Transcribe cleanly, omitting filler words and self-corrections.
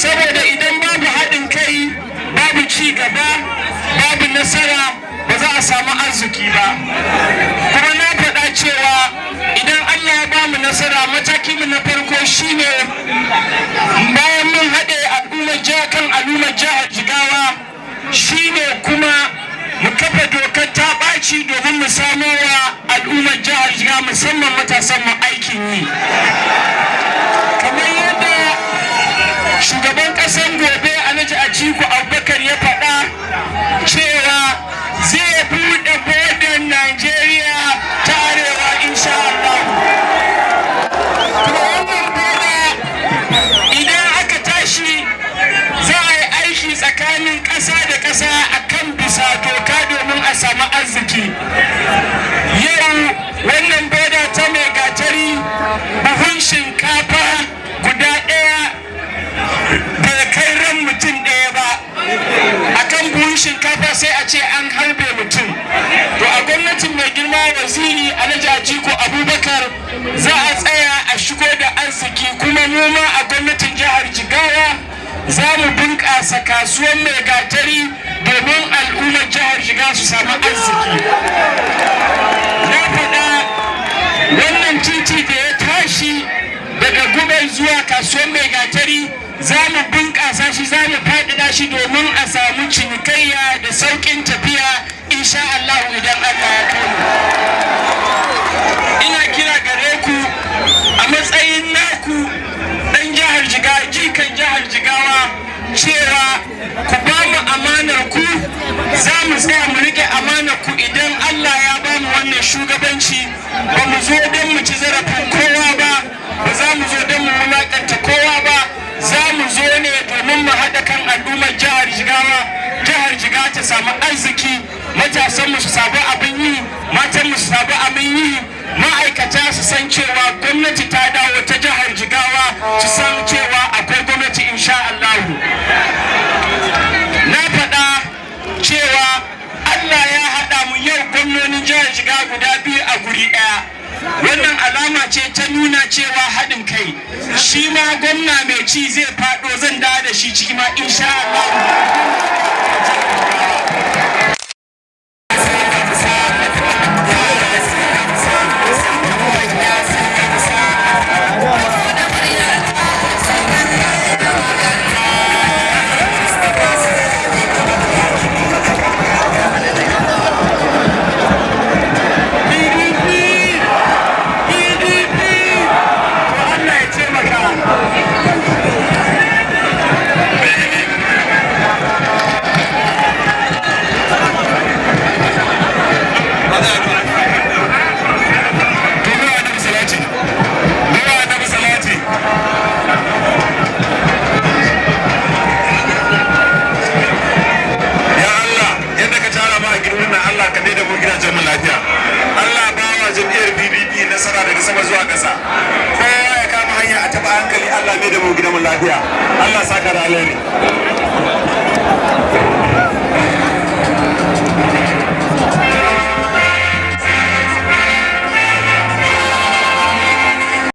saboda idan babu haɗin kai babu ci gaba babu nasara ba za a samu arziki ba. Kuma na faɗa cewa idan Allah ya bamu nasara matakinmu na farko shine bayan mun haɗe al'ummar jihar kan al'ummar jihar Jigawa shine kuma mu kafa dokar ta ɓaci domin mu samo wa al'ummar jihar Jigawa musamman matasan mu aikin yi. Kamar yadda shugaban ƙasar gobe Alhaji Atiku Abubakar ya faɗa cewa zai buɗe bodar Najeriya ta arewa insha Allah. Kuma wannan boda idan aka tashi za a yi aiki tsakanin ƙasa da ƙasa akan bisa doka domin a samu arziki. Yau wannan boda ta mai gatari buhun shinkafa guda ɗaya bai kai ran mutum ɗaya ba. Akan buhun shinkafa sai a ce an harbe mutum. To a gwamnatin mai girma waziri Alhaji Atiku Abubakar za a tsaya a shigo da arziki, kuma mu ma a gwamnatin jihar Jigawa za mu bunƙasa kasuwar mai gatari domin al'ummar jihar Jigawa su samu arziki. Na faɗa wannan titi da ya tashi daga Gubai zuwa kasuwar mai gatari za mu bunƙasa shi, za mu faɗaɗa shi domin a samu cinikayya da sauƙin tafiya insha Allah idan Allah ya kai mu. Ina kira gare ku a matsayin naku ɗan jihar Jigawa, jikan jihar Jigawa, cewa ku ba mu amanar ku, za mu tsaya mu riƙe amanar ku idan Allah ya ba mu wannan shugabanci. Ba mu zo don mu ci zarafin kowa ba, ba za mu zo don mu wulaƙanta kowa ba, za mu zo ne domin mu haɗa kan al'ummar jihar Jigawa. Jihar Jigawa ta samu arziki, matasanmu su samu abin yi, matanmu su samu abin yi, ma'aikata su san cewa gwamnati ta dawo ta jihar Jigawa, su san cewa akwai gwamnati insha Allah. Na faɗa cewa Allah ya haɗa mu yau gwamnonin jihar Jigawa guda biyu a guri ɗaya. Wannan alama ce ta nuna cewa haɗin kai. Shi ma gwamna mai ci zai faɗo, zan dawo da shi ciki ma insha Allah. Nasara daga sama zuwa ƙasa, kowa ya kama hanya a taɓa hankali. Allah mai da mu gidan mu lafiya. Allah saka da alheri.